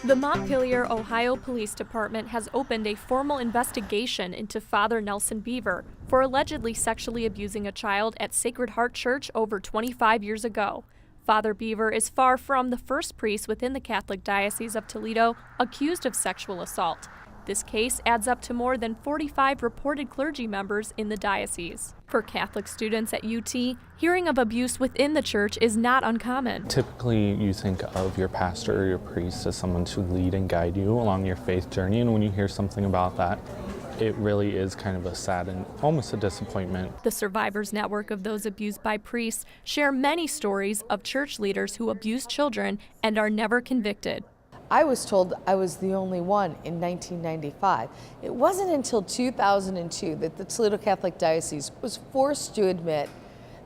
The Montpelier, Ohio Police Department has opened a formal investigation into Father Nelson Beaver for allegedly sexually abusing a child at Sacred Heart Church over 25 years ago. Father Beaver is far from the first priest within the Catholic Diocese of Toledo accused of sexual assault. This case adds up to more than 45 reported clergy members in the diocese. For Catholic students at UT, hearing of abuse within the church is not uncommon. Typically, you think of your pastor or your priest as someone to lead and guide you along your faith journey, and when you hear something about that, it really is kind of a sad and almost a disappointment. The Survivors Network of those abused by priests share many stories of church leaders who abuse children and are never convicted. I was told I was the only one in 1995. It wasn't until 2002 that the Toledo Catholic Diocese was forced to admit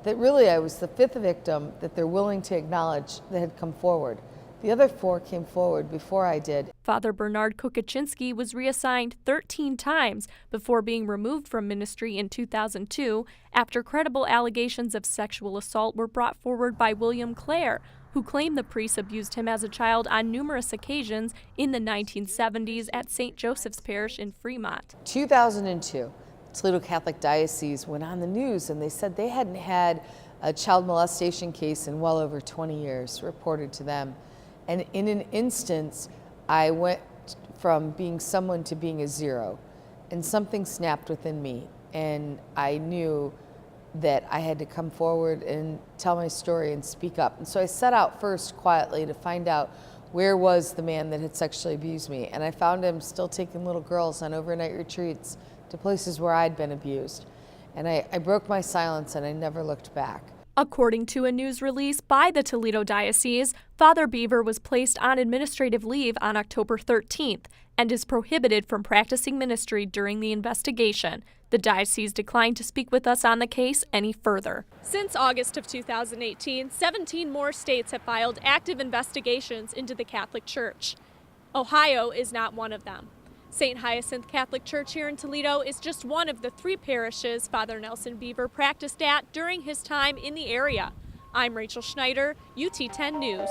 that really I was the fifth victim that they're willing to acknowledge that had come forward. The other four came forward before I did. Father Bernard Kukaczynski was reassigned 13 times before being removed from ministry in 2002 after credible allegations of sexual assault were brought forward by William Clare, who claimed the priest abused him as a child on numerous occasions in the 1970s at St. Joseph's Parish in Fremont. 2002, Toledo Catholic Diocese went on the news and they said they hadn't had a child molestation case in well over 20 years reported to them. And in an instance, I went from being someone to being a zero, and something snapped within me, and I knew that I had to come forward and tell my story and speak up. And so I set out first quietly to find out where was the man that had sexually abused me, and I found him still taking little girls on overnight retreats to places where I'd been abused. And I broke my silence and I never looked back. According to a news release by the Toledo Diocese, Father Beaver was placed on administrative leave on October 13th and is prohibited from practicing ministry during the investigation. The diocese declined to speak with us on the case any further. Since August of 2018, 17 more states have filed active investigations into the Catholic Church. Ohio is not one of them. St. Hyacinth Catholic Church here in Toledo is just one of the 3 parishes Father Nelson Beaver practiced at during his time in the area. I'm Rachel Schneider, UT 10 News.